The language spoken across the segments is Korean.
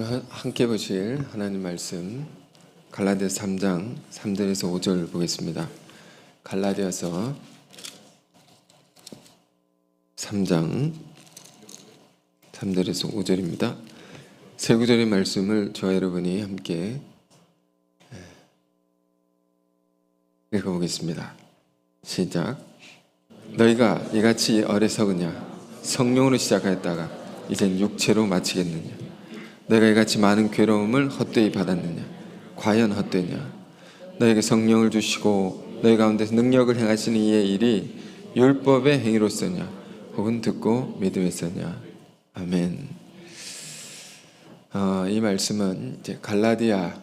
오늘 함께 보실 하나님 말씀 갈라디아서 3장 3절에서 5절 보겠습니다. 갈라디아서 3장 3절에서 5절입니다. 세 구절의 말씀을 저와 여러분이 함께 읽어보겠습니다. 시작. 너희가 이같이 어리석으냐? 성령으로 시작하였다가 이젠 육체로 마치겠느냐? 내가 이같이 많은 괴로움을 헛되이 받았느냐? 과연 헛되냐? 너에게 성령을 주시고 너희 가운데서 능력을 행하시는 이의 일이 율법의 행위로서냐? 혹은 듣고 믿음에서냐? 아멘. 이 말씀은 이제 갈라디아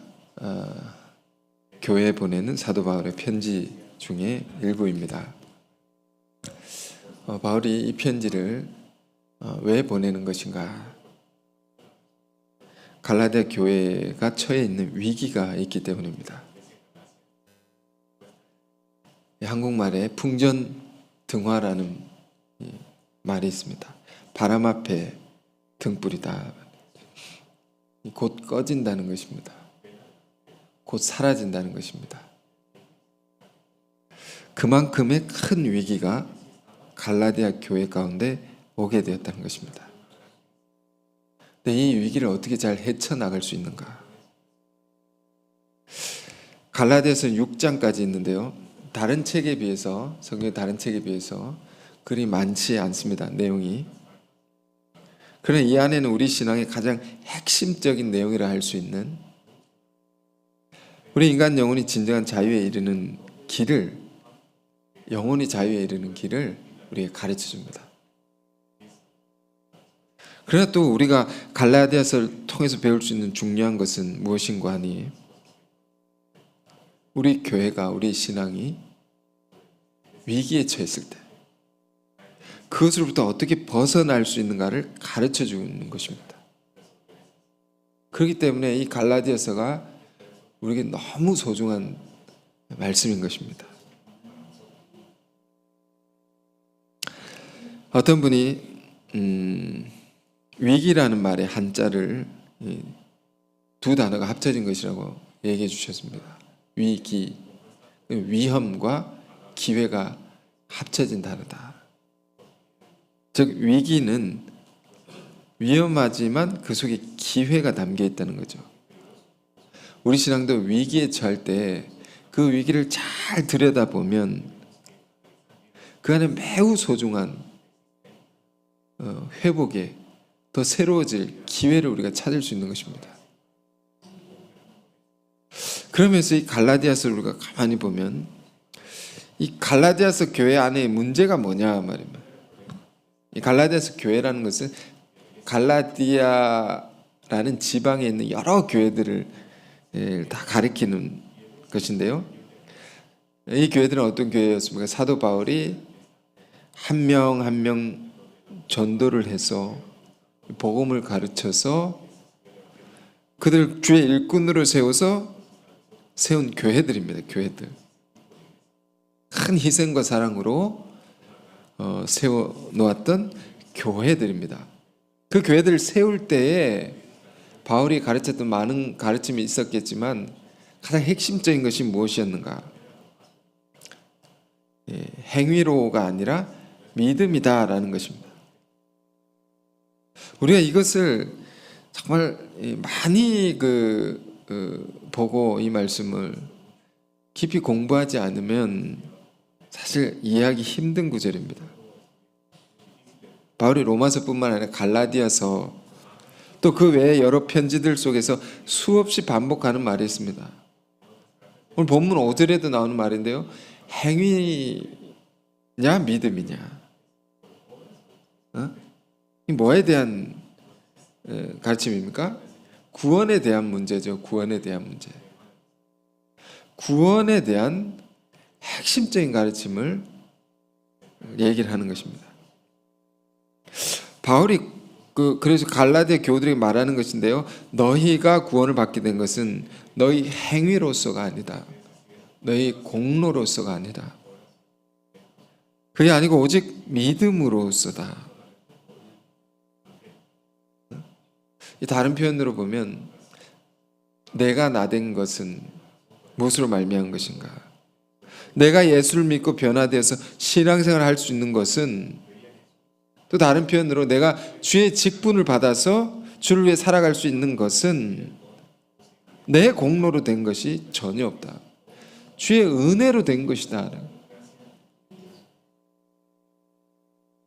교회에 보내는 사도 바울의 편지 중에 일부입니다. 바울이 이 편지를 왜 보내는 것인가? 갈라디아 교회가 처해 있는 위기가 있기 때문입니다. 한국말에 풍전등화라는 말이 있습니다. 바람 앞에 등불이다. 곧 꺼진다는 것입니다. 곧 사라진다는 것입니다. 그만큼의 큰 위기가 갈라디아 교회 가운데 오게 되었다는 것입니다. 근데 이 위기를 어떻게 잘 헤쳐나갈 수 있는가? 갈라디아서 6장까지 있는데요. 다른 책에 비해서, 성경의 다른 책에 비해서 그리 많지 않습니다. 내용이. 그러나 이 안에는 우리 신앙의 가장 핵심적인 내용이라 할 수 있는 우리 인간 영혼이 진정한 자유에 이르는 길을, 영혼이 자유에 이르는 길을 우리에게 가르쳐 줍니다. 그러나 또 우리가 갈라디아서를 통해서 배울 수 있는 중요한 것은 무엇인가 하니 우리 교회가, 우리 신앙이 위기에 처했을 때 그것으로부터 어떻게 벗어날 수 있는가를 가르쳐 주는 것입니다. 그렇기 때문에 이 갈라디아서가 우리에게 너무 소중한 말씀인 것입니다. 어떤 분이 위기라는 말의 한자를 두 단어가 합쳐진 것이라고 얘기해 주셨습니다. 위기, 위험과 기회가 합쳐진 단어다. 즉 위기는 위험하지만 그 속에 기회가 담겨 있다는 거죠. 우리 신앙도 위기에 처할 때 그 위기를 잘 들여다보면 그 안에 매우 소중한 회복에 더 새로워질 기회를 우리가 찾을 수 있는 것입니다. 그러면서 이 갈라디아서를 우리가 가만히 보면 이 갈라디아서 교회 안에 문제가 뭐냐 말입니다. 이 갈라디아서 교회라는 것은 갈라디아라는 지방에 있는 여러 교회들을 다 가리키는 것인데요. 이 교회들은 어떤 교회였습니까? 사도 바울이 한 명 한 명 전도를 해서 복음을 가르쳐서 그들 주의 일꾼으로 세워서 세운 교회들입니다. 교회들. 큰 희생과 사랑으로 세워 놓았던 교회들입니다. 그 교회들을 세울 때에 바울이 가르쳤던 많은 가르침이 있었겠지만 가장 핵심적인 것이 무엇이었는가? 행위로가 아니라 믿음이다라는 것입니다. 우리가 이것을 정말 많이 보고 이 말씀을 깊이 공부하지 않으면 사실 이해하기 힘든 구절입니다. 바울이 로마서뿐만 아니라 갈라디아서 또 그 외에 여러 편지들 속에서 수없이 반복하는 말이 있습니다. 오늘 본문 5절에도 나오는 말인데요. 행위냐 믿음이냐? 이 뭐에 대한 가르침입니까? 구원에 대한 문제죠. 구원에 대한 문제. 구원에 대한 핵심적인 가르침을 얘기를 하는 것입니다. 바울이 그래서 갈라디아 교우들에게 말하는 것인데요. 너희가 구원을 받게 된 것은 너희 행위로서가 아니다. 너희 공로로서가 아니다. 그게 아니고 오직 믿음으로서다. 이 다른 표현으로 보면 내가 나된 것은 무엇으로 말미암은 것인가? 내가 예수를 믿고 변화되어서 신앙생활을 할 수 있는 것은, 또 다른 표현으로 내가 주의 직분을 받아서 주를 위해 살아갈 수 있는 것은 내 공로로 된 것이 전혀 없다. 주의 은혜로 된 것이다.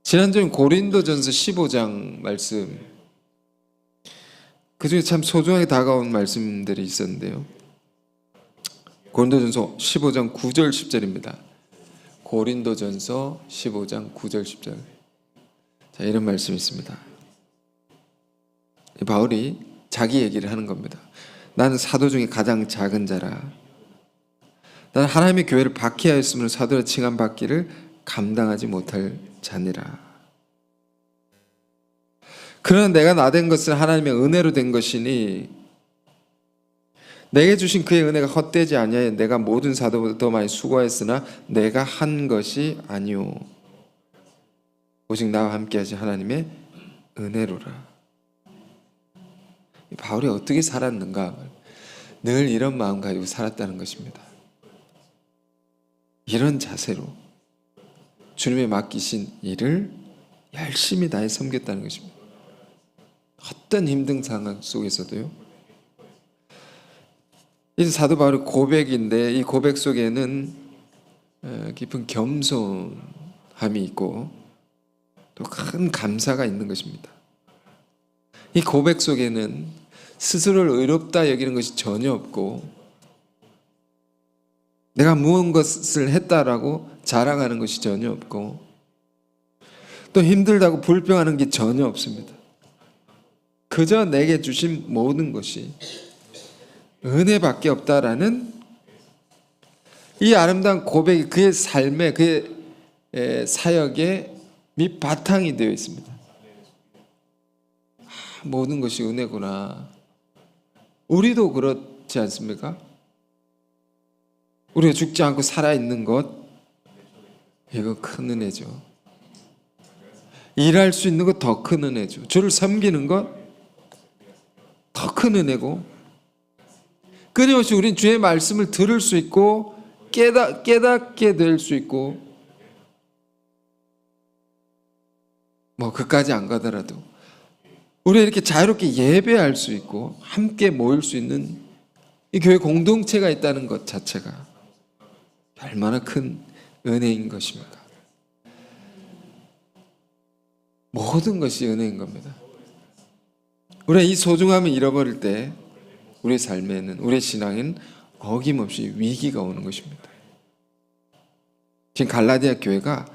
지난주에 고린도전서 15장 말씀, 그중에 참 소중하게 다가온 말씀들이 있었는데요. 고린도전서 15장 9절 10절입니다. 고린도전서 15장 9절 10절. 자, 이런 말씀이 있습니다. 바울이 자기 얘기를 하는 겁니다. 나는 사도 중에 가장 작은 자라. 나는 하나님의 교회를 박해하였으므로 사도라 칭함받기를 감당하지 못할 자니라. 그러나 내가 나된 것은 하나님의 은혜로 된 것이니 내게 주신 그의 은혜가 헛되지 아니하여 내가 모든 사도보다 더 많이 수고하였으나 내가 한 것이 아니오. 오직 나와 함께 하신 하나님의 은혜로라. 바울이 어떻게 살았는가? 늘 이런 마음 가지고 살았다는 것입니다. 이런 자세로 주님의 맡기신 일을 열심히 다해 섬겼다는 것입니다. 어떤 힘든 상황 속에서도요. 이 사도 바울의 고백인데 이 고백 속에는 깊은 겸손함이 있고 또 큰 감사가 있는 것입니다. 이 고백 속에는 스스로를 의롭다 여기는 것이 전혀 없고 내가 무엇을 했다라고 자랑하는 것이 전혀 없고 또 힘들다고 불평하는 게 전혀 없습니다. 그저 내게 주신 모든 것이 은혜밖에 없다라는 이 아름다운 고백이 그의 삶의 그의 사역의 밑바탕이 되어 있습니다. 모든 것이 은혜구나. 우리도 그렇지 않습니까? 우리가 죽지 않고 살아있는 것, 이거 큰 은혜죠. 일할 수 있는 것 더 큰 은혜죠. 주를 섬기는 것 더 큰 은혜고, 끊임없이 우린 주의 말씀을 들을 수 있고 깨닫게 될 수 있고, 뭐 그까지 안 가더라도 우리가 이렇게 자유롭게 예배할 수 있고 함께 모일 수 있는 이 교회 공동체가 있다는 것 자체가 얼마나 큰 은혜인 것입니까? 모든 것이 은혜인 겁니다. 우리가 이 소중함을 잃어버릴 때 우리의 삶에는, 우리의 신앙에는 어김없이 위기가 오는 것입니다. 지금 갈라디아 교회가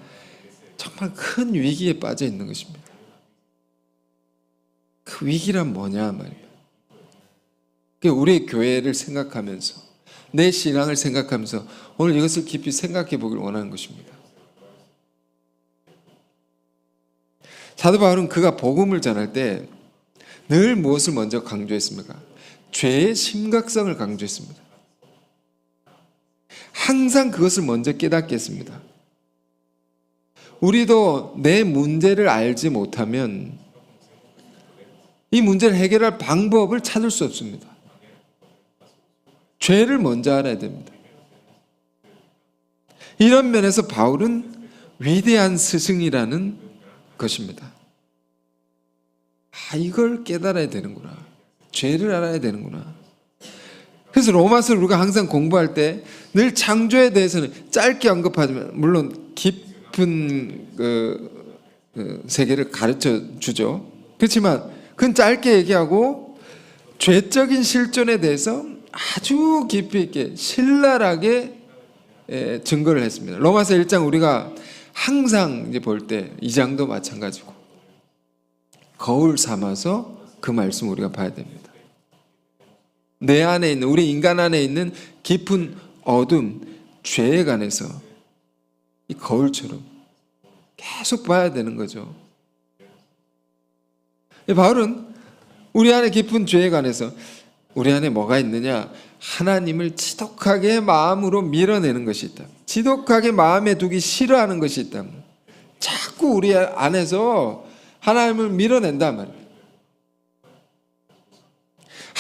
정말 큰 위기에 빠져 있는 것입니다. 그 위기란 뭐냐 말입니다. 우리의 교회를 생각하면서 내 신앙을 생각하면서 오늘 이것을 깊이 생각해 보길 원하는 것입니다. 사도 바울은 그가 복음을 전할 때 늘 무엇을 먼저 강조했습니까? 죄의 심각성을 강조했습니다. 항상 그것을 먼저 깨닫게 했습니다. 우리도 내 문제를 알지 못하면 이 문제를 해결할 방법을 찾을 수 없습니다. 죄를 먼저 알아야 됩니다. 이런 면에서 바울은 위대한 스승이라는 것입니다. 이걸 깨달아야 되는구나. 죄를 알아야 되는구나. 그래서 로마서를 우리가 항상 공부할 때 늘 창조에 대해서는 짧게 언급하지만 물론 깊은 세계를 가르쳐 주죠. 그렇지만 그건 짧게 얘기하고 죄적인 실존에 대해서 아주 깊이 있게 신랄하게 증거를 했습니다. 로마서 1장 우리가 항상 이제 볼 때 2장도 마찬가지고 거울 삼아서 그 말씀 우리가 봐야 됩니다. 내 안에 있는, 우리 인간 안에 있는 깊은 어둠, 죄에 관해서 이 거울처럼 계속 봐야 되는 거죠. 바울은 우리 안에 깊은 죄에 관해서 우리 안에 뭐가 있느냐? 하나님을 지독하게 마음으로 밀어내는 것이 있다. 지독하게 마음에 두기 싫어하는 것이 있다. 자꾸 우리 안에서 하나님을 밀어낸단 말이에요.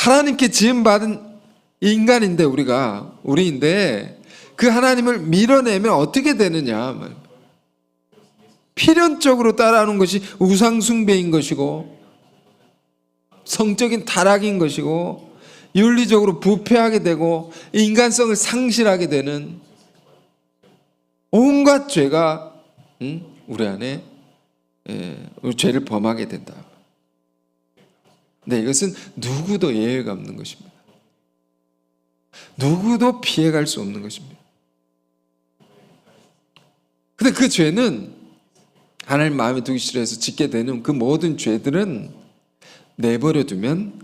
하나님께 지음받은 인간인데 우리인데 그 하나님을 밀어내면 어떻게 되느냐. 필연적으로 따라하는 것이 우상숭배인 것이고 성적인 타락인 것이고 윤리적으로 부패하게 되고 인간성을 상실하게 되는 온갖 죄가 우리 안에 죄를 범하게 된다. 근데 이것은 누구도 예외가 없는 것입니다. 누구도 피해갈 수 없는 것입니다. 근데 그 죄는 하나님 마음에 두기 싫어해서 짓게 되는 그 모든 죄들은 내버려 두면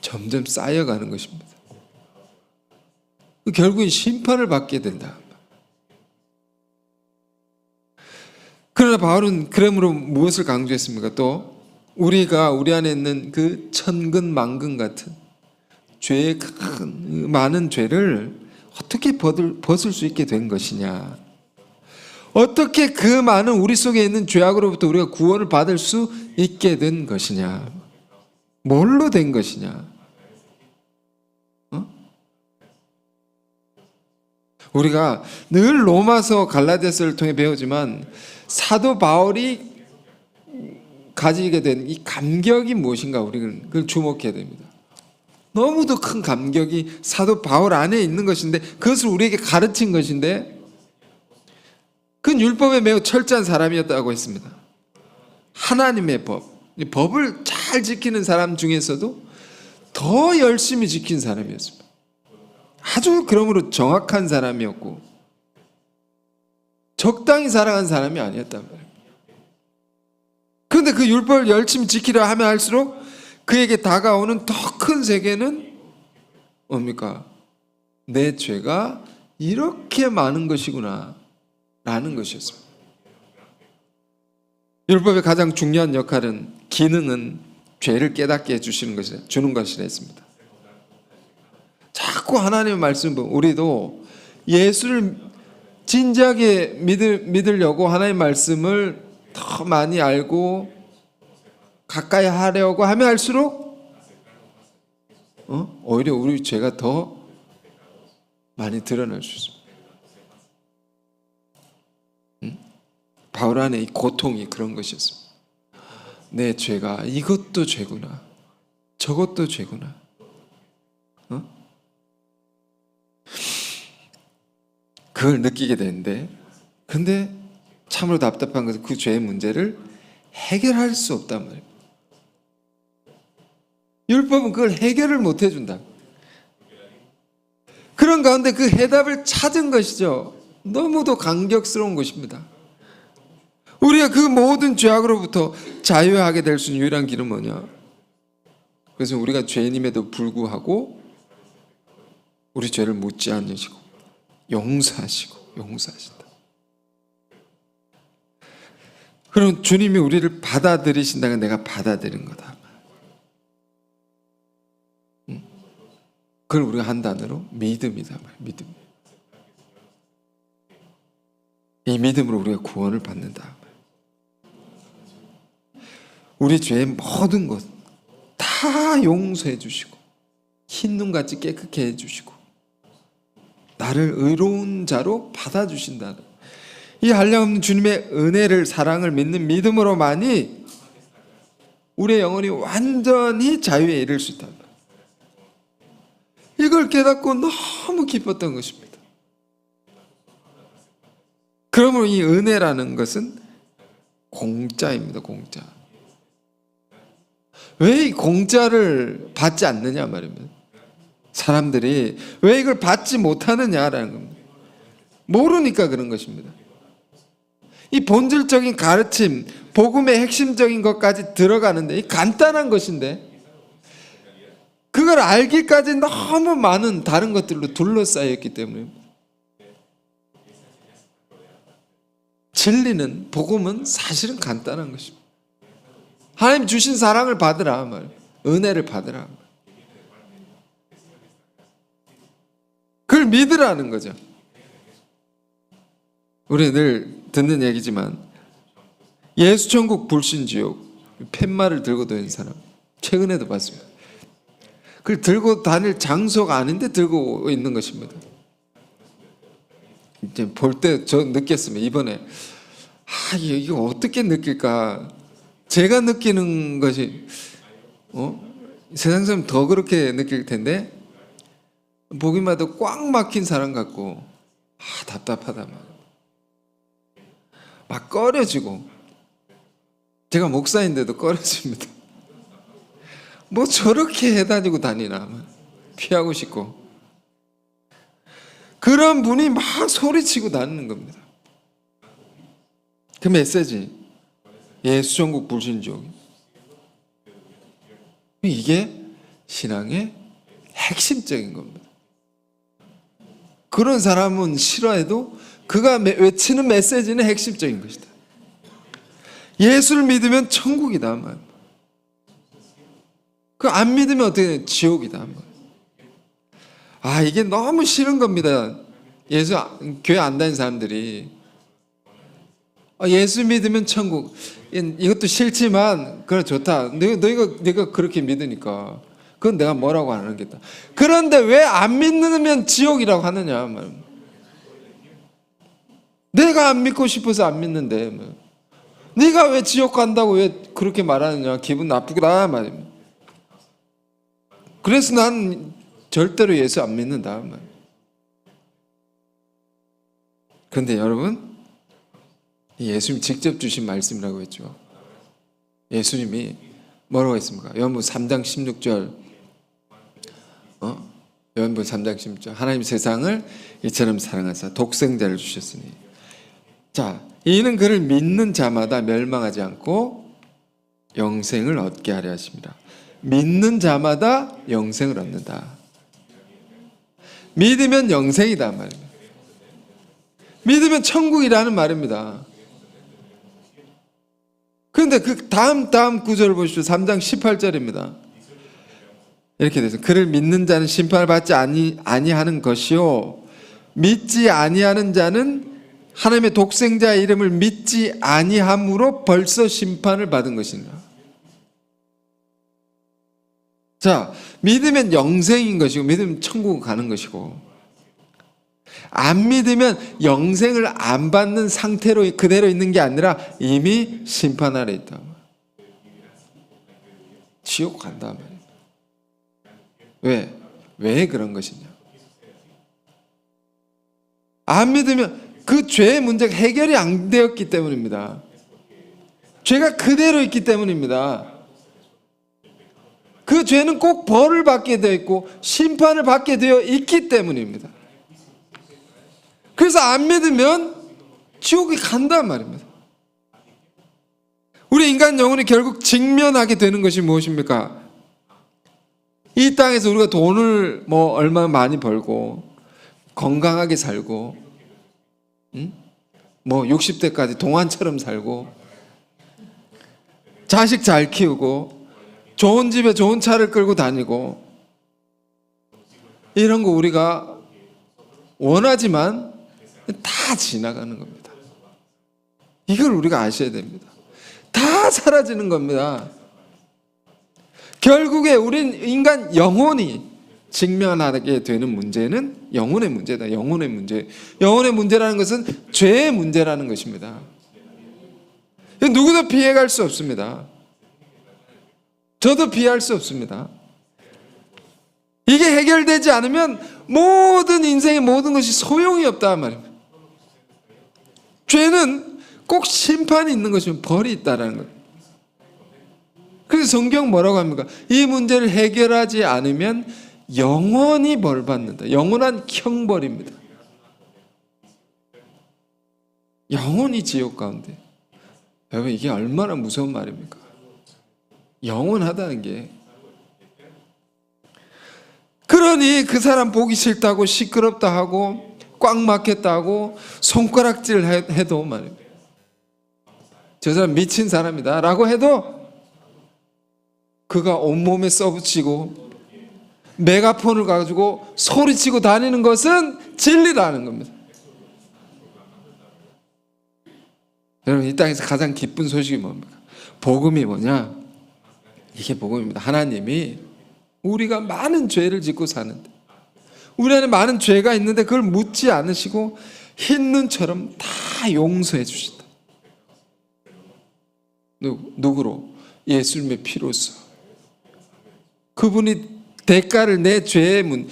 점점 쌓여가는 것입니다. 결국은 심판을 받게 된다. 그러나 바울은 그러므로 무엇을 강조했습니까? 또 우리가 우리 안에 있는 그 천근만근 같은 죄의 큰 많은 죄를 어떻게 벗을 수 있게 된 것이냐, 어떻게 그 많은 우리 속에 있는 죄악으로부터 우리가 구원을 받을 수 있게 된 것이냐, 뭘로 된 것이냐. 우리가 늘 로마서 갈라디아서를 통해 배우지만 사도 바울이 가지게 된 이 감격이 무엇인가 우리는 그걸 주목해야 됩니다. 너무도 큰 감격이 사도 바울 안에 있는 것인데 그것을 우리에게 가르친 것인데 그는 율법에 매우 철저한 사람이었다고 했습니다. 하나님의 법을 잘 지키는 사람 중에서도 더 열심히 지킨 사람이었습니다. 아주 그러므로 정확한 사람이었고 적당히 살아간 사람이 아니었단 말이에요. 그런데 그 율법을 열심히 지키려 하면 할수록 그에게 다가오는 더 큰 세계는 뭡니까? 내 죄가 이렇게 많은 것이구나 라는 것이었습니다. 율법의 가장 중요한 역할은, 기능은 죄를 깨닫게 해주는 것이라 했습니다. 자꾸 하나님의 말씀을 보면 우리도 예수를 진지하게 믿으려고 하나님의 말씀을 더 많이 알고 가까이 하려고 하면 할수록 오히려 우리 죄가 더 많이 드러날 수 있습니다. 바울 안에 이 고통이 그런 것이었습니다. 내 죄가 이것도 죄구나, 저것도 죄구나. 그걸 느끼게 되는데, 근데 참으로 답답한 것은 그 죄의 문제를 해결할 수 없단 말이에요. 율법은 그걸 해결을 못 해준다. 그런 가운데 그 해답을 찾은 것이죠. 너무도 감격스러운 것입니다. 우리가 그 모든 죄악으로부터 자유하게 될 수 있는 유일한 길은 뭐냐? 그래서 우리가 죄인임에도 불구하고 우리 죄를 묻지 않으시고 용서하신다. 그럼 주님이 우리를 받아들이신다가 내가 받아들인 거다. 그걸 우리가 한 단어로 믿음이다. 믿음. 이 믿음으로 우리가 구원을 받는다. 우리 죄의 모든 것 다 용서해 주시고 흰눈같이 깨끗게 해주시고 나를 의로운 자로 받아주신다는 이 한량없는 주님의 은혜를, 사랑을 믿는 믿음으로만이 우리의 영혼이 완전히 자유에 이를 수 있다. 이걸 깨닫고 너무 기뻤던 것입니다. 그러므로 이 은혜라는 것은 공짜입니다. 공짜. 왜 이 공짜를 받지 않느냐 말입니다. 사람들이 왜 이걸 받지 못하느냐라는 겁니다. 모르니까 그런 것입니다. 이 본질적인 가르침, 복음의 핵심적인 것까지 들어가는데, 이 간단한 것인데 그걸 알기까지 너무 많은 다른 것들로 둘러싸여 있기 때문에, 진리는, 복음은 사실은 간단한 것입니다. 하나님 주신 사랑을 받으라 말, 은혜를 받으라 말. 그걸 믿으라는 거죠. 우리 늘 듣는 얘기지만 예수천국 불신지옥 팻말을 들고 다니는 사람 최근에도 봤습니다. 그걸 들고 다닐 장소가 아닌데 들고 있는 것입니다. 이제 볼 때 저 느꼈습니다. 이번에 이거 어떻게 느낄까? 제가 느끼는 것이 세상 사람 더 그렇게 느낄 텐데 보기만 해도 꽉 막힌 사람 같고 답답하다 막 꺼려지고, 제가 목사인데도 꺼려집니다. 뭐 저렇게 해다니고 다니나 피하고 싶고, 그런 분이 막 소리치고 다니는 겁니다. 그 메시지, 수종국 불신족, 이게 신앙의 핵심적인 겁니다. 그런 사람은 싫어해도 그가 외치는 메시지는 핵심적인 것이다. 예수를 믿으면 천국이다. 그 안 믿으면 어떻게 돼? 지옥이다. 이게 너무 싫은 겁니다. 교회 안 다니는 사람들이 예수 믿으면 천국, 이것도 싫지만 그래 좋다. 너희가 그렇게 믿으니까 그건 내가 뭐라고 안 하겠다. 그런데 왜 안 믿으면 지옥이라고 하느냐? 내가 안 믿고 싶어서 안 믿는데 네가 왜 지옥 간다고 왜 그렇게 말하느냐? 기분 나쁘다 말입니다. 그래서 난 절대로 예수 안 믿는다. 그런데 여러분, 예수님이 직접 주신 말씀이라고 했죠. 예수님이 뭐라고 했습니까? 요한복음 3장 16절. 요한복음 3장 16절. 하나님 세상을 이처럼 사랑하사 독생자를 주셨으니. 자, 이는 그를 믿는 자마다 멸망하지 않고 영생을 얻게 하려 하십니다. 믿는 자마다 영생을 얻는다. 믿으면 영생이다 말입니다. 믿으면 천국이라는 말입니다. 그런데 그 다음 구절을 보십시오. 3장 18절입니다. 이렇게 되죠. 그를 믿는 자는 심판을 받지 아니하는 것이요 믿지 아니하는 자는 하나님의 독생자의 이름을 믿지 아니함으로 벌써 심판을 받은 것입니다. 자, 믿으면 영생인 것이고 믿으면 천국 가는 것이고, 안 믿으면 영생을 안 받는 상태로 그대로 있는 게 아니라 이미 심판 아래 있다. 지옥 간다 말이에요. 왜 그런 것이냐? 안 믿으면 그 죄의 문제가 해결이 안 되었기 때문입니다. 죄가 그대로 있기 때문입니다. 그 죄는 꼭 벌을 받게 되어 있고 심판을 받게 되어 있기 때문입니다. 그래서 안 믿으면 지옥에 간단 말입니다. 우리 인간 영혼이 결국 직면하게 되는 것이 무엇입니까? 이 땅에서 우리가 돈을 얼마 많이 벌고 건강하게 살고 60대까지 동안처럼 살고 자식 잘 키우고 좋은 집에 좋은 차를 끌고 다니고 이런 거 우리가 원하지만 다 지나가는 겁니다. 이걸 우리가 아셔야 됩니다. 다 사라지는 겁니다. 결국에 우린 인간 영혼이 직면하게 되는 문제는 영혼의 문제다. 영혼의 문제. 영혼의 문제라는 것은 죄의 문제라는 것입니다. 누구도 피해갈 수 없습니다. 저도 피할 수 없습니다. 이게 해결되지 않으면 모든 인생의 모든 것이 소용이 없다 말입니다. 죄는 꼭 심판이 있는 것이면 벌이 있다는 거예요. 그래서 성경 뭐라고 합니까? 이 문제를 해결하지 않으면 영원히 벌 받는다. 영원한 형벌입니다. 영원히 지옥 가운데. 여러분, 이게 얼마나 무서운 말입니까? 영원하다는 게. 그러니 그 사람 보기 싫다고 시끄럽다 하고 꽉 막혔다 하고 손가락질 해도 말입니다. 저 사람 미친 사람이다 라고 해도 그가 온몸에 써붙이고 메가폰을 가지고 소리치고 다니는 것은 진리라는 겁니다. 여러분, 이 땅에서 가장 기쁜 소식이 뭡니까? 복음이 뭐냐? 이게 복음입니다. 하나님이 우리가 많은 죄를 짓고 사는데, 우리 안에 많은 죄가 있는데 그걸 묻지 않으시고 흰 눈처럼 다 용서해 주신다. 누구로? 예수님의 피로써. 그분이 대가를, 내 죄를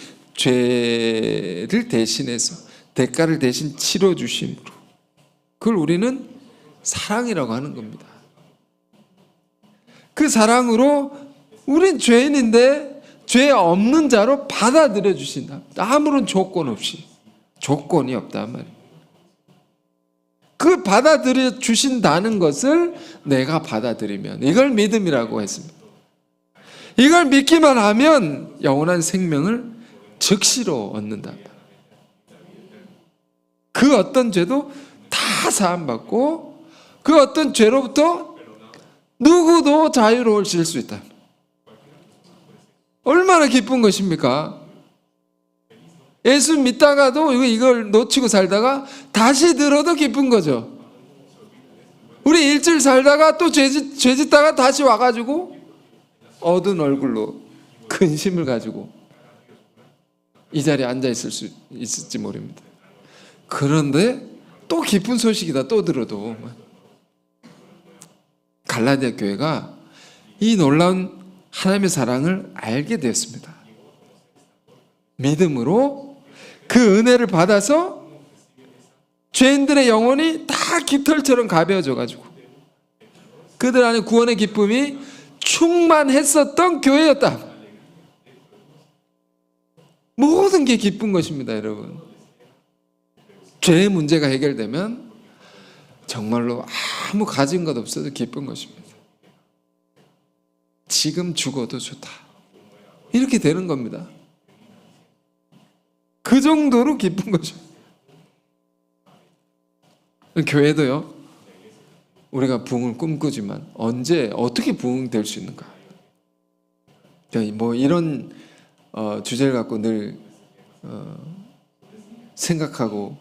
대신해서 대가를 대신 치러 주심으로, 그걸 우리는 사랑이라고 하는 겁니다. 그 사랑으로 우린 죄인인데 죄 없는 자로 받아들여 주신다. 아무런 조건 없이. 조건이 없단 말이에요. 그 받아들여 주신다는 것을 내가 받아들이면, 이걸 믿음이라고 했습니다. 이걸 믿기만 하면 영원한 생명을 즉시로 얻는다. 그 어떤 죄도 다 사함받고 그 어떤 죄로부터 누구도 자유로워질 수 있다. 얼마나 기쁜 것입니까? 예수 믿다가도 이걸 놓치고 살다가 다시 들어도 기쁜 거죠. 우리 일주일 살다가 또 죄 짓다가 다시 와가지고 어두운 얼굴로 근심을 가지고 이 자리에 앉아 있을지 모릅니다. 그런데 또 기쁜 소식이다. 또 들어도 갈라디아 교회가 이 놀라운 하나님의 사랑을 알게 되었습니다. 믿음으로 그 은혜를 받아서 죄인들의 영혼이 다 깃털처럼 가벼워져 가지고 그들 안에 구원의 기쁨이 충만했었던 교회였다. 모든 게 기쁜 것입니다, 여러분. 죄의 문제가 해결되면 정말로 아무 가진 것 없어도 기쁜 것입니다. 지금 죽어도 좋다. 이렇게 되는 겁니다. 그 정도로 기쁜 거죠. 교회도요, 우리가 부흥을 꿈꾸지만 언제 어떻게 부흥될 수 있는가? 뭐 이런 주제를 갖고 늘 생각하고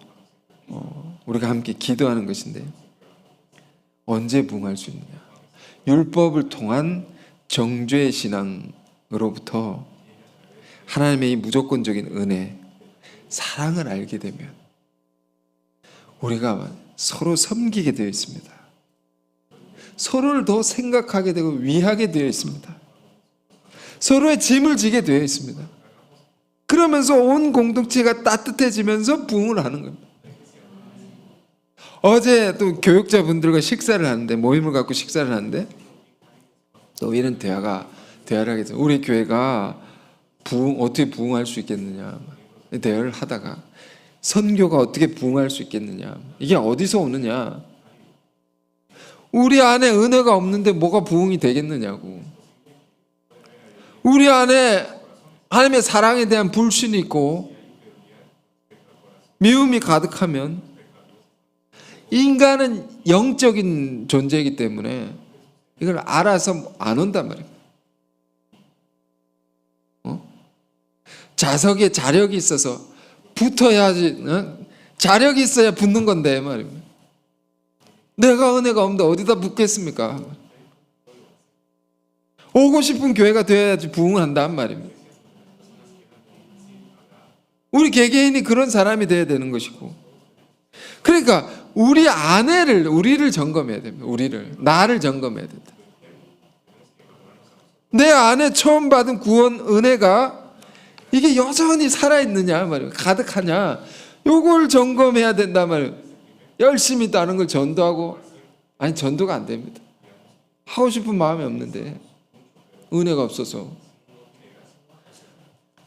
우리가 함께 기도하는 것인데, 언제 부흥할 수 있느냐? 율법을 통한 정죄의 신앙으로부터 하나님의 이 무조건적인 은혜, 사랑을 알게 되면 우리가 서로 섬기게 되어 있습니다. 서로를 더 생각하게 되고 위하게 되어 있습니다. 서로의 짐을 지게 되어 있습니다. 그러면서 온 공동체가 따뜻해지면서 부흥을 하는 겁니다. 어제 또 교육자분들과 식사를 하는데, 모임을 갖고 식사를 하는데 또 이런 대화를 하게 돼요. 우리 교회가 어떻게 부흥할 수 있겠느냐, 대화를 하다가 선교가 어떻게 부흥할 수 있겠느냐, 이게 어디서 오느냐, 우리 안에 은혜가 없는데 뭐가 부흥이 되겠느냐고. 우리 안에 하나님의 사랑에 대한 불신이 있고 미움이 가득하면, 인간은 영적인 존재이기 때문에 이걸 알아서 안 온단 말이에요. 자석에 자력이 있어서 붙어야지, 자력이 있어야 붙는 건데 말입니다. 내가 은혜가 없는데 어디다 붙겠습니까? 오고 싶은 교회가 되어야지 부흥을 한단 말입니다. 우리 개개인이 그런 사람이 되어야 되는 것이고, 그러니까 우리를 점검해야 됩니다. 나를 점검해야 된다. 내 안에 처음 받은 구원 은혜가 이게 여전히 살아있느냐 말이에요. 가득하냐, 요걸 점검해야 된단 말이에요. 열심히 다른 걸 전도하고, 전도가 안 됩니다. 하고 싶은 마음이 없는데 은혜가 없어서.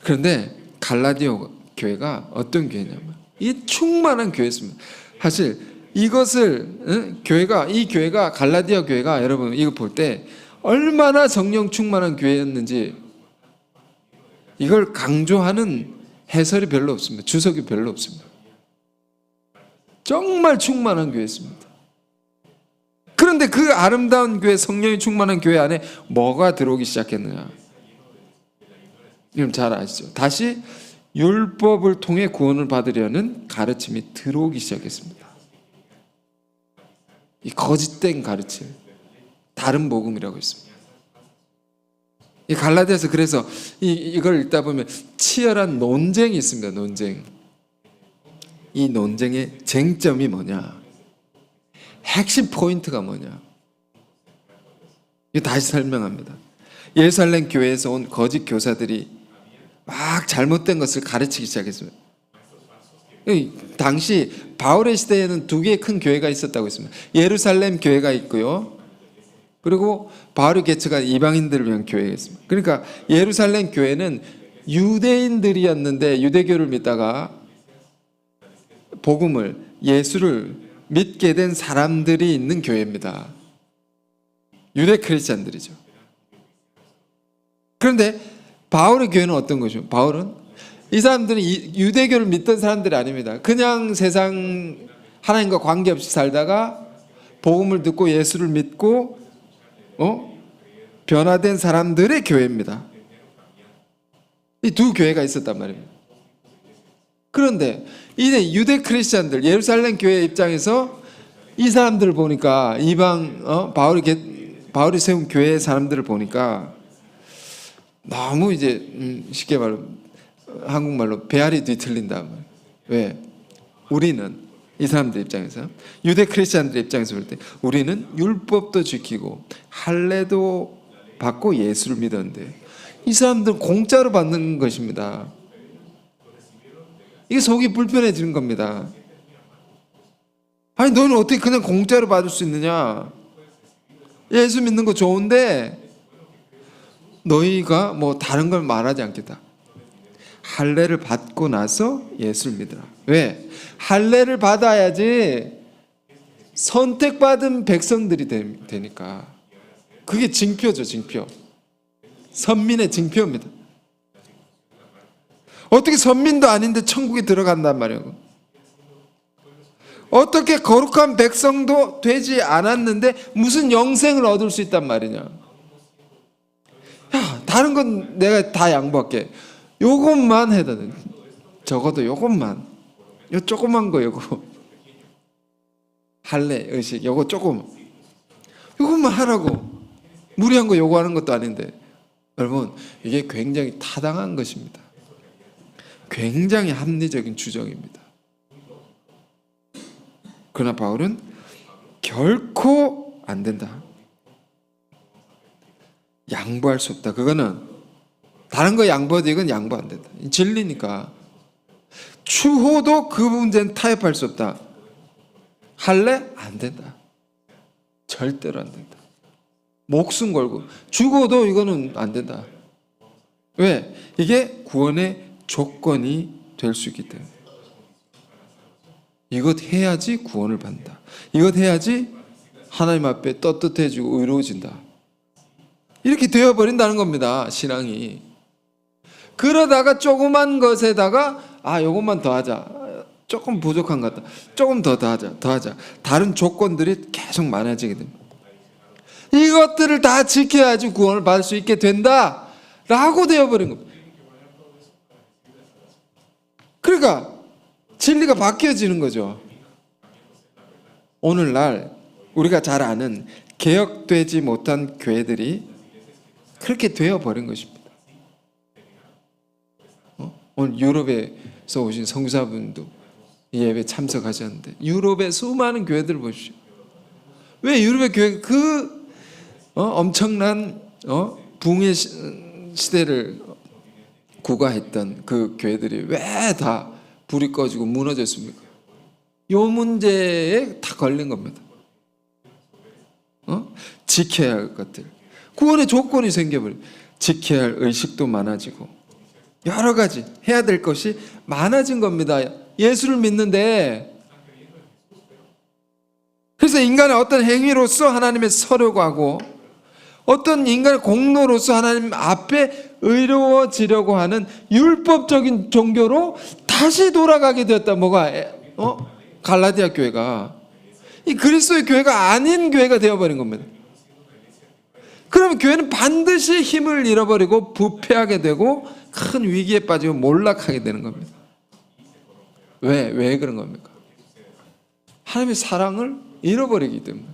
그런데 갈라디아 교회가 어떤 교회냐면 이 충만한 교회였습니다. 사실 이것을 이 교회가, 갈라디아 교회가, 여러분 이거 볼 때 얼마나 성령 충만한 교회였는지 이걸 강조하는 해설이 별로 없습니다. 주석이 별로 없습니다. 정말 충만한 교회였습니다. 그런데 그 아름다운 교회, 성령이 충만한 교회 안에 뭐가 들어오기 시작했느냐? 여러분 잘 아시죠? 다시 율법을 통해 구원을 받으려는 가르침이 들어오기 시작했습니다. 이 거짓된 가르침, 다른 복음이라고 했습니다. 이 갈라디아서 그래서 이걸 읽다 보면 치열한 논쟁이 있습니다. 논쟁. 이 논쟁의 쟁점이 뭐냐? 핵심 포인트가 뭐냐? 이거 다시 설명합니다. 예루살렘 교회에서 온 거짓 교사들이 막 잘못된 것을 가르치기 시작했습니다. 당시 바울의 시대에는 두 개의 큰 교회가 있었다고 했습니다. 예루살렘 교회가 있고요. 그리고 바울의 개척한 이방인들을 위한 교회가 있습니다. 그러니까 예루살렘 교회는 유대인들이었는데 유대교를 믿다가 복음을, 예수를 믿게 된 사람들이 있는 교회입니다. 유대 크리스찬들이죠. 그런데 바울의 교회는 어떤 것이죠? 바울은 이 사람들은 유대교를 믿던 사람들이 아닙니다. 그냥 세상 하나님과 관계없이 살다가 복음을 듣고 예수를 믿고 변화된 사람들의 교회입니다. 이 두 교회가 있었단 말입니다. 그런데 이제 유대 크리스찬들, 예루살렘 교회 입장에서 이 사람들을 보니까 이방 바울이 세운 교회의 사람들을 보니까 너무 이제 쉽게 말로 한국말로 배알이 뒤틀린다. 왜? 우리는 이 사람들 입장에서 유대 크리스찬들 입장에서 볼 때 우리는 율법도 지키고 할례도 받고 예수를 믿었는데 이 사람들은 공짜로 받는 것입니다. 이게 속이 불편해지는 겁니다. 아니 너는 어떻게 그냥 공짜로 받을 수 있느냐? 예수 믿는 거 좋은데 너희가 뭐 다른 걸 말하지 않겠다. 할례를 받고 나서 예수를 믿으라. 왜? 할례를 받아야지 선택받은 백성들이 되니까. 그게 징표죠, 징표. 선민의 징표입니다. 어떻게 선민도 아닌데 천국에 들어간단 말이에요. 어떻게 거룩한 백성도 되지 않았는데 무슨 영생을 얻을 수 있단 말이냐. 야, 다른 건 내가 다 양보할게. 요것만 해도 돼. 적어도 요것만. 요 조그만 거 요거. 할례 의식 요거 조금. 요것만 하라고. 무리한 거 요구하는 것도 아닌데. 여러분, 이게 굉장히 타당한 것입니다. 굉장히 합리적인 주장입니다. 그러나 바울은 결코 안 된다. 양보할 수 없다. 그거는 다른 거 양보해도 이건 양보 안 된다. 진리니까. 추호도 그 문제는 타협할 수 없다. 할래? 안 된다. 절대로 안 된다. 목숨 걸고 죽어도 이거는 안 된다. 왜? 이게 구원의 조건이 될 수 있기 때문에. 이것 해야지 구원을 받는다. 이것 해야지 하나님 앞에 떳떳해지고 의로워진다. 이렇게 되어버린다는 겁니다. 신앙이. 그러다가 조그만 것에다가 요것만 더 하자. 조금 부족한 것 같다. 조금 더 하자. 다른 조건들이 계속 많아지게 됩니다. 이것들을 다 지켜야지 구원을 받을 수 있게 된다 라고 되어버린 겁니다. 그러니까 진리가 바뀌어지는 거죠. 오늘날 우리가 잘 아는 개혁되지 못한 교회들이 그렇게 되어버린 것입니다. 오늘 유럽에서 오신 선교사분도 이 예배에 참석하셨는데 유럽의 수많은 교회들을 보십시오. 왜 유럽의 교회 엄청난 붕의 시대를 구가했던 그 교회들이 왜 다 불이 꺼지고 무너졌습니까? 요 문제에 다 걸린 겁니다. 지켜야 할 것들. 구원의 조건이 생겨버려요. 지켜야 할 의식도 많아지고 여러 가지 해야 될 것이 많아진 겁니다. 예수를 믿는데. 그래서 인간의 어떤 행위로서 하나님의 서려고 하고 어떤 인간의 공로로서 하나님 앞에 의로워지려고 하는 율법적인 종교로 다시 돌아가게 되었다. 뭐가? 갈라디아 교회가. 이 그리스도의 교회가 아닌 교회가 되어버린 겁니다. 그러면 교회는 반드시 힘을 잃어버리고 부패하게 되고 큰 위기에 빠지고 몰락하게 되는 겁니다. 왜 그런 겁니까? 하나님의 사랑을 잃어버리기 때문에.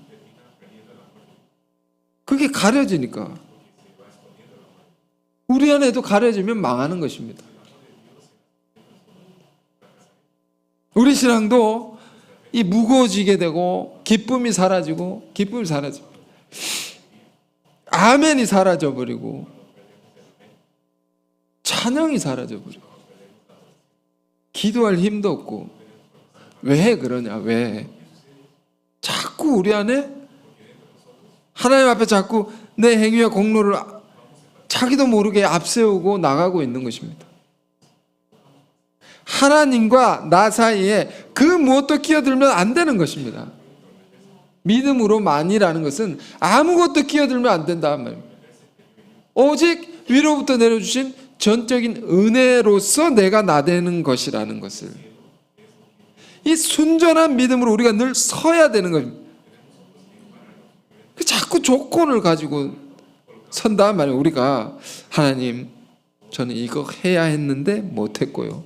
그게 가려지니까. 우리 안에도 가려지면 망하는 것입니다. 우리 신앙도 이 무거워지게 되고 기쁨이 사라지고 아멘이 사라져버리고 찬양이 사라져버리고 기도할 힘도 없고. 왜 그러냐? 왜? 자꾸 우리 안에 하나님 앞에 자꾸 내 행위와 공로를 자기도 모르게 앞세우고 나가고 있는 것입니다. 하나님과 나 사이에 그 무엇도 끼어들면 안 되는 것입니다. 믿음으로만이라는 것은 아무것도 끼어들면 안 된다 말입니다. 오직 위로부터 내려주신 전적인 은혜로서 내가 나대는 것이라는 것을, 이 순전한 믿음으로 우리가 늘 서야 되는 겁니다. 자꾸 조건을 가지고 선다 말이에요. 우리가 하나님, 저는 이거 해야 했는데 못했고요,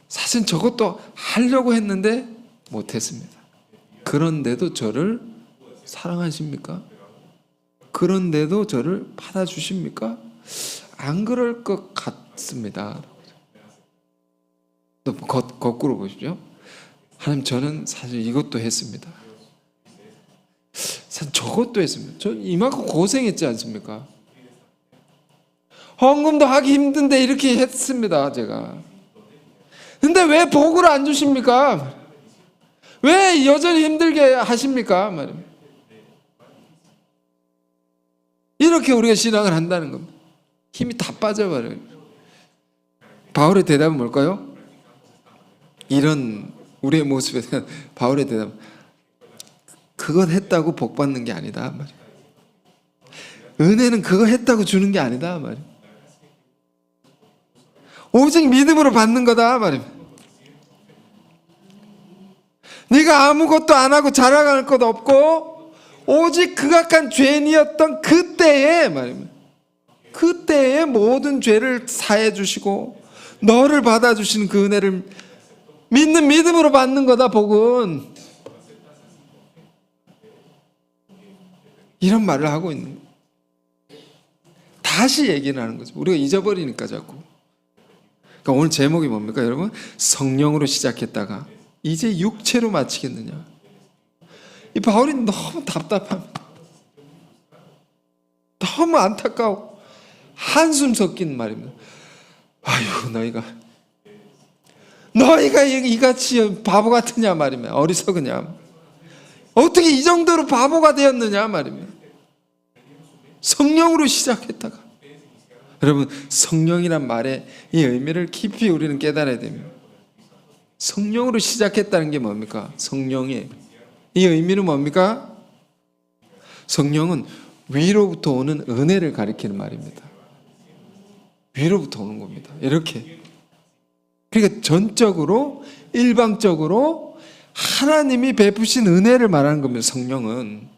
사실 저것도 하려고 했는데 못했습니다. 그런데도 저를 사랑하십니까? 그런데도 저를 받아주십니까? 안 그럴 것 같습니다. 또 거꾸로 보십시오. 하나님, 저는 사실 이것도 했습니다. 사실 저것도 했습니다. 저 이만큼 고생했지 않습니까? 헌금도 하기 힘든데 이렇게 했습니다, 제가. 근데 왜 복을 안 주십니까? 왜 여전히 힘들게 하십니까? 이렇게 우리가 신앙을 한다는 겁니다. 힘이 다 빠져버려요. 바울의 대답은 뭘까요? 이런 우리의 모습에 대한 바울의 대답은, 그건 했다고 복 받는 게 아니다 말이에요. 은혜는 그거 했다고 주는 게 아니다 말이에요. 오직 믿음으로 받는 거다 말이에요. 네가 아무것도 안 하고 자랑할 것 없고 오직 극악한 죄인이었던 그때에 말이에요, 그때의 모든 죄를 사해 주시고 너를 받아주시는 그 은혜를 믿는 믿음으로 받는 거다 복은. 이런 말을 하고 있는 거예요. 다시 얘기를 하는 거죠. 우리가 잊어버리니까 자꾸. 그러니까 오늘 제목이 뭡니까 여러분? 성령으로 시작했다가 이제 육체로 마치겠느냐. 이 바울이 너무 답답합니다. 너무 안타까워. 한숨 섞인 말입니다. 아유, 너희가 이같이 바보 같으냐 말이며, 어리석으냐, 어떻게 이 정도로 바보가 되었느냐 말이며. 성령으로 시작했다가. 여러분, 성령이란 말의 이 의미를 깊이 우리는 깨달아야 됩니다. 성령으로 시작했다는 게 뭡니까? 성령의 이 의미는 뭡니까? 성령은 위로부터 오는 은혜를 가리키는 말입니다. 위로부터 오는 겁니다. 이렇게. 그러니까 전적으로, 일방적으로 하나님이 베푸신 은혜를 말하는 겁니다. 성령은.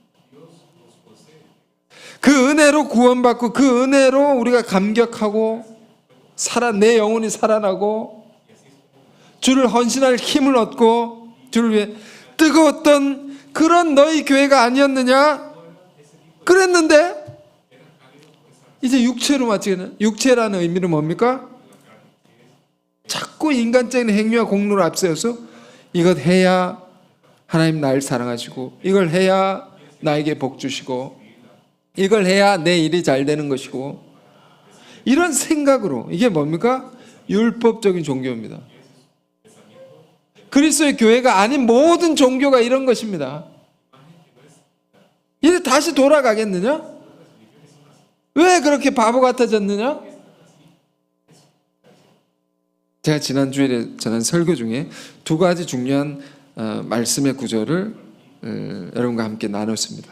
그 은혜로 구원받고 그 은혜로 우리가 감격하고 내 영혼이 살아나고 주를 헌신할 힘을 얻고 주를 위해 뜨거웠던 그런 너희 교회가 아니었느냐? 그랬는데 이제 육체로 마치겠네. 육체라는 의미는 뭡니까? 자꾸 인간적인 행위와 공로를 앞세워서 이것 해야 하나님 날 사랑하시고, 이걸 해야 나에게 복 주시고, 이걸 해야 내 일이 잘 되는 것이고, 이런 생각으로, 이게 뭡니까? 율법적인 종교입니다. 그리스도의 교회가 아닌 모든 종교가 이런 것입니다. 이제 다시 돌아가겠느냐? 왜 그렇게 바보 같아졌느냐? 제가 지난주에 전한 설교 중에 두 가지 중요한 말씀의 구절을 여러분과 함께 나눴습니다.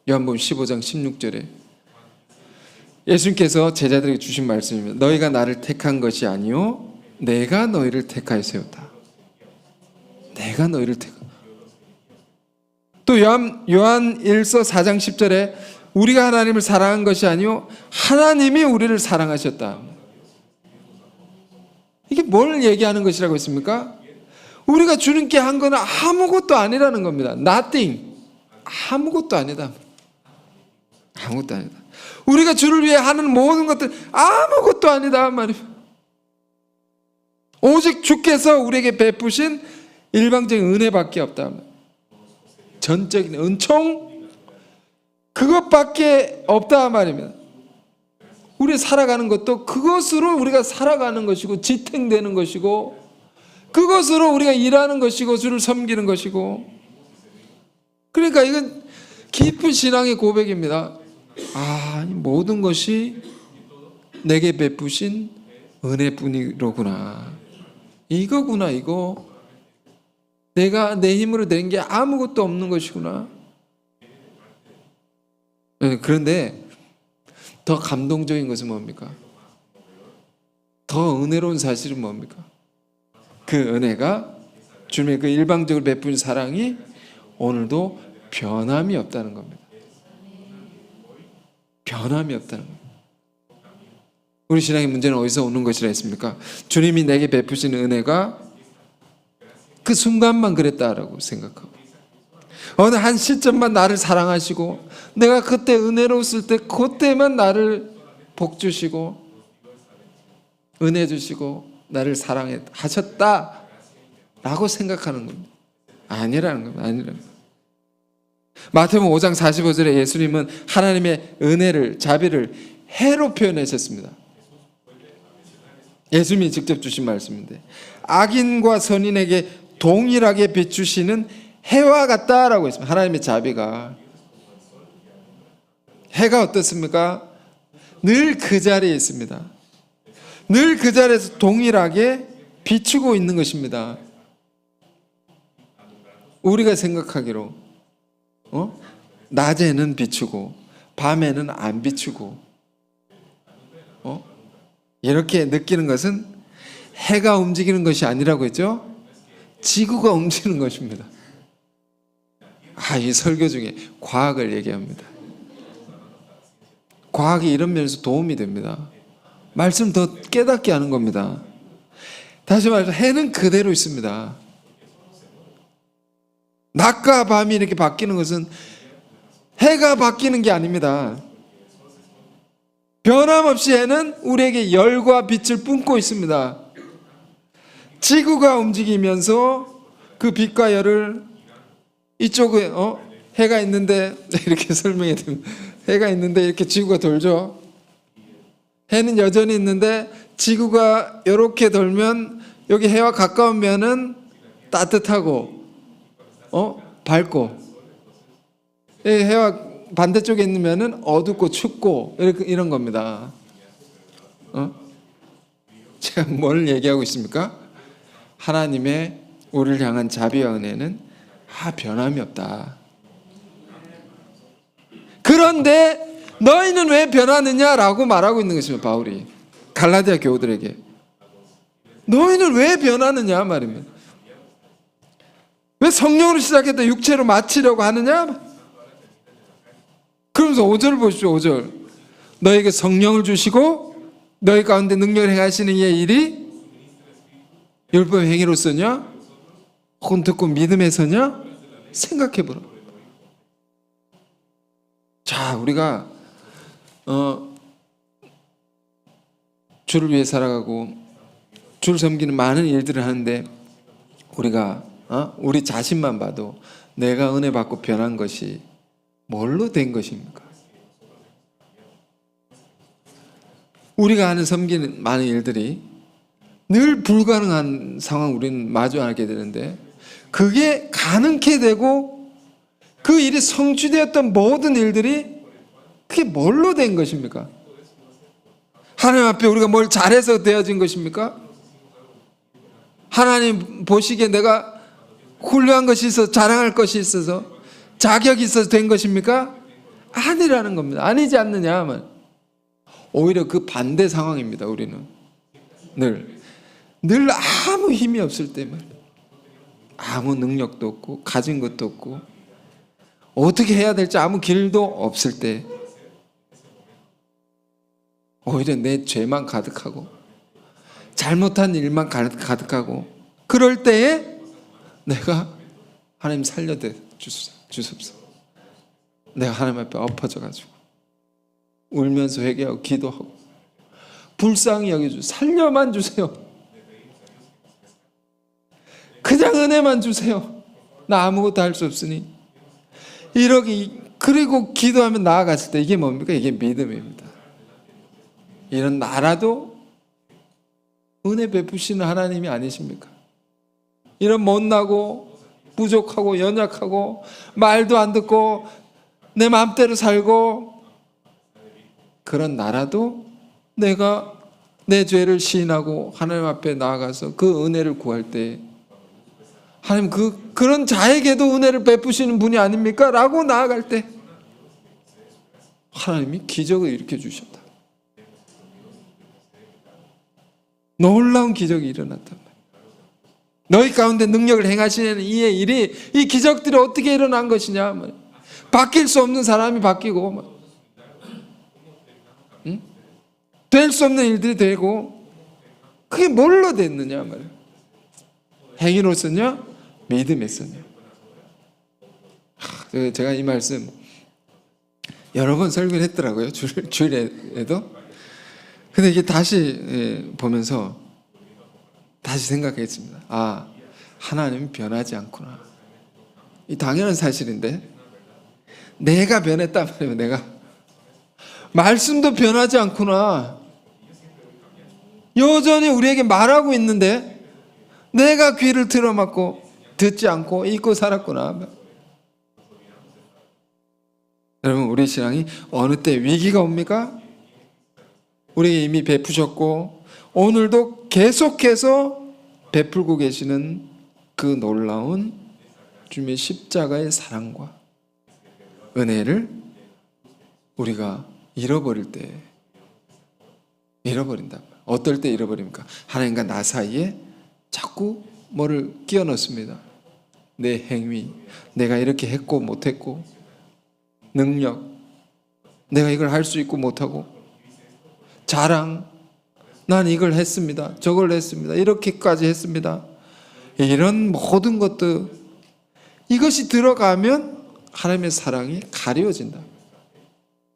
요한복음 15장 16절에 예수님께서 제자들에게 주신 말씀입니다. 너희가 나를 택한 것이 아니요 내가 너희를 택하여 세웠다. 내가 너희를 택하. 또 요한 1서 4장 10절에 우리가 하나님을 사랑한 것이 아니요 하나님이 우리를 사랑하셨다. 이게 뭘 얘기하는 것이라고 했습니까? 우리가 주님께 한 거는 아무것도 아니라는 겁니다. Nothing. 아무것도 아니다. 아무것도 아니다. 우리가 주를 위해 하는 모든 것들 아무것도 아니다 말이에요. 오직 주께서 우리에게 베푸신 일방적인 은혜밖에 없다. 전적인 은총 그것밖에 없다 말입니다. 우리 살아가는 것도 그것으로 우리가 살아가는 것이고 지탱되는 것이고 그것으로 우리가 일하는 것이고 주를 섬기는 것이고, 그러니까 이건 깊은 신앙의 고백입니다. 이 모든 것이 내게 베푸신 은혜뿐이로구나. 이거구나. 이거 내가 내 힘으로 된 게 아무것도 없는 것이구나. 그런데 더 감동적인 것은 뭡니까? 더 은혜로운 사실은 뭡니까? 그 은혜가 주님의 그 일방적으로 베푼 사랑이 오늘도 변함이 없다는 겁니다. 변함이 없다는 겁니다. 우리 신앙의 문제는 어디서 오는 것이라 했습니까? 주님이 내게 베푸신 은혜가 그 순간만 그랬다라고 생각하고, 어느 한 시점만 나를 사랑하시고 내가 그때 은혜로웠을 때 그때만 나를 복 주시고 은혜 주시고 나를 사랑하셨다라고 생각하는 겁니다. 아니라는 겁니다. 아니라는 겁니다. 마태복음 5장 45절에 예수님은 하나님의 은혜를, 자비를 해로 표현하셨습니다. 예수님이 직접 주신 말씀인데, 악인과 선인에게 동일하게 비추시는 해와 같다라고 했습니다. 하나님의 자비가. 해가 어떻습니까? 늘 그 자리에 있습니다. 늘 그 자리에서 동일하게 비추고 있는 것입니다. 우리가 생각하기로 낮에는 비추고 밤에는 안 비추고 이렇게 느끼는 것은 해가 움직이는 것이 아니라고 했죠? 지구가 움직이는 것입니다. 이 설교 중에 과학을 얘기합니다. 과학이 이런 면에서 도움이 됩니다. 말씀 더 깨닫게 하는 겁니다. 다시 말해서 해는 그대로 있습니다. 낮과 밤이 이렇게 바뀌는 것은 해가 바뀌는 게 아닙니다. 변함없이 해는 우리에게 열과 빛을 뿜고 있습니다. 지구가 움직이면서 그 빛과 열을 이쪽에 해가 있는데 이렇게 설명해야 됩니다. 해가 있는데 이렇게 지구가 돌죠. 해는 여전히 있는데 지구가 이렇게 돌면 여기 해와 가까운 면은 따뜻하고 밝고, 해와 반대쪽에 있는 면은 어둡고 춥고 이런 겁니다. 제가 뭘 얘기하고 있습니까? 하나님의 우리를 향한 자비와 은혜는 변함이 없다. 그런데 너희는 왜 변하느냐라고 말하고 있는 것입니다. 바울이 갈라디아 교우들에게 너희는 왜 변하느냐 말입니다. 왜 성령으로 시작했다 육체로 마치려고 하느냐? 그러면서 5절 보십시오. 5절 너에게 성령을 주시고 너희 가운데 능력을 행하시는 이의 일이 율법의 행위로서냐 혹은 듣고 믿음에서냐 생각해보라. 자, 우리가 주를 위해 살아가고 주를 섬기는 많은 일들을 하는데 우리가 우리 자신만 봐도 내가 은혜 받고 변한 것이 뭘로 된 것입니까? 우리가 하는 섬기는 많은 일들이 늘 불가능한 상황 우리는 마주하게 되는데, 그게 가능케 되고 그 일이 성취되었던 모든 일들이 그게 뭘로 된 것입니까? 하나님 앞에 우리가 뭘 잘해서 되어진 것입니까? 하나님 보시기에 내가 훌륭한 것이 있어서 자랑할 것이 있어서 자격이 있어서 된 것입니까? 아니라는 겁니다. 아니지 않느냐 하면 오히려 그 반대 상황입니다. 우리는 늘 아무 힘이 없을 때 말이에요. 아무 능력도 없고 가진 것도 없고 어떻게 해야 될지 아무 길도 없을 때 오히려 내 죄만 가득하고 잘못한 일만 가득하고 그럴 때에 내가 하나님 살려주소서. 내가 하나님 앞에 엎어져가지고 울면서 회개하고 기도하고 불쌍히 여겨주세요. 살려만 주세요. 그냥 은혜만 주세요. 나 아무것도 할 수 없으니. 그리고 기도하면 나아갔을 때 이게 뭡니까? 이게 믿음입니다. 이런 나라도 은혜 베푸시는 하나님이 아니십니까? 이런 못나고 부족하고 연약하고 말도 안 듣고 내 마음대로 살고 그런 나라도 내가 내 죄를 시인하고 하나님 앞에 나아가서 그 은혜를 구할 때 하나님 그런 자에게도 은혜를 베푸시는 분이 아닙니까? 라고 나아갈 때 하나님이 기적을 일으켜 주셨다. 놀라운 기적이 일어났단 말이에요. 너희 가운데 능력을 행하시는 이의 일이 이 기적들이 어떻게 일어난 것이냐. 바뀔 수 없는 사람이 바뀌고 될 수 없는 일들이 되고 그게 뭘로 됐느냐 말이에요. 행위로서냐 믿음에서냐. 제가 이 말씀 여러 번 설교를 했더라고요. 주일에도. 근데 이게 다시 보면서 다시 생각했습니다. 아, 하나님은 변하지 않구나. 이 당연한 사실인데 내가 변했단 말이에요. 내가 말씀도 변하지 않구나. 여전히 우리에게 말하고 있는데 내가 귀를 틀어막고 듣지 않고 잊고 살았구나. 여러분, 우리 신앙이 어느 때 위기가 옵니까? 우리에게 이미 베푸셨고 오늘도 계속해서 베풀고 계시는 그 놀라운 주님의 십자가의 사랑과 은혜를 우리가 잃어버릴 때 잃어버린다. 어떨 때 잃어버립니까? 하나님과 나 사이에 자꾸 뭐를 끼워 넣습니다. 내 행위, 내가 이렇게 했고 못했고, 능력, 내가 이걸 할 수 있고 못하고, 자랑, 난 이걸 했습니다. 저걸 했습니다. 이렇게까지 했습니다. 이런 모든 것들, 이것이 들어가면 하나님의 사랑이 가려진다.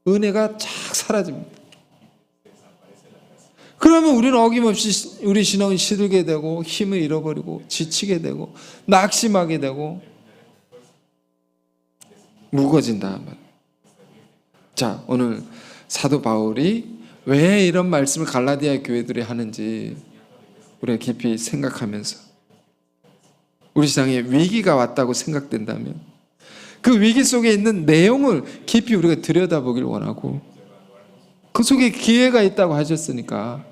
은혜가 쫙 사라집니다. 그러면 우리는 어김없이 우리 신앙은 시들게 되고 힘을 잃어버리고 지치게 되고 낙심하게 되고 무거워진다. 자, 오늘 사도 바울이 왜 이런 말씀을 갈라디아 교회들이 하는지 우리가 깊이 생각하면서 우리 시장에 위기가 왔다고 생각된다면 그 위기 속에 있는 내용을 깊이 우리가 들여다보길 원하고 그 속에 기회가 있다고 하셨으니까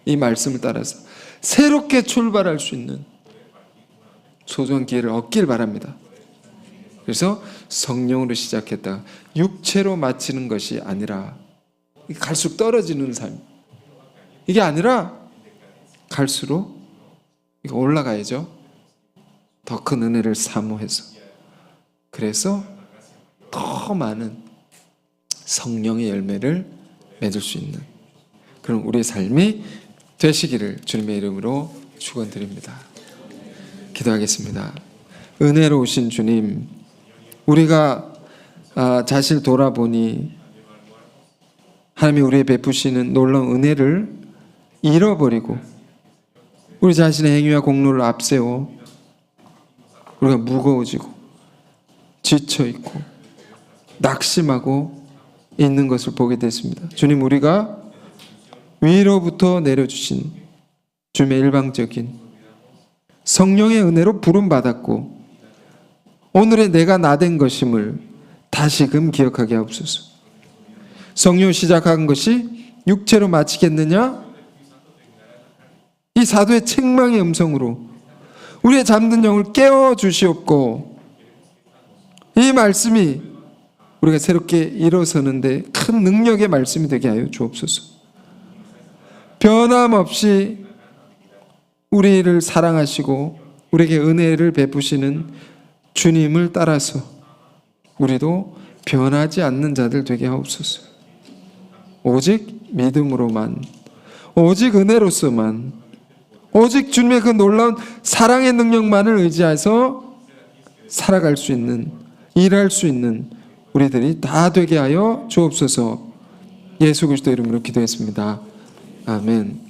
이 말씀을 따라서 새롭게 출발할 수 있는 소중한 기회를 얻길 바랍니다. 그래서 성령으로 시작했다가 육체로 마치는 것이 아니라 갈수록 떨어지는 삶, 이게 아니라 갈수록 올라가야죠. 더 큰 은혜를 사모해서. 그래서 더 많은 성령의 열매를 맺을 수 있는 그런 우리의 삶이 되시기를 주님의 이름으로 축원드립니다. 기도하겠습니다. 은혜로우신 주님, 우리가 자신을 돌아보니 하나님이 우리에 베푸시는 놀라운 은혜를 잃어버리고 우리 자신의 행위와 공로를 앞세워 우리가 무거워지고 지쳐있고 낙심하고 있는 것을 보게 됐습니다. 주님, 우리가 위로부터 내려주신 주님의 일방적인 성령의 은혜로 부름받았고 오늘의 내가 나된 것임을 다시금 기억하게 하옵소서. 성령 시작한 것이 육체로 마치겠느냐? 이 사도의 책망의 음성으로 우리의 잠든 영을 깨워주시옵고 이 말씀이 우리가 새롭게 일어서는데 큰 능력의 말씀이 되게 하여 주옵소서. 변함없이 우리를 사랑하시고 우리에게 은혜를 베푸시는 주님을 따라서 우리도 변하지 않는 자들 되게 하옵소서. 오직 믿음으로만, 오직 은혜로서만, 오직 주님의 그 놀라운 사랑의 능력만을 의지해서 살아갈 수 있는, 일할 수 있는 우리들이 다 되게 하여 주옵소서. 예수 그리스도 이름으로 기도했습니다. 아멘.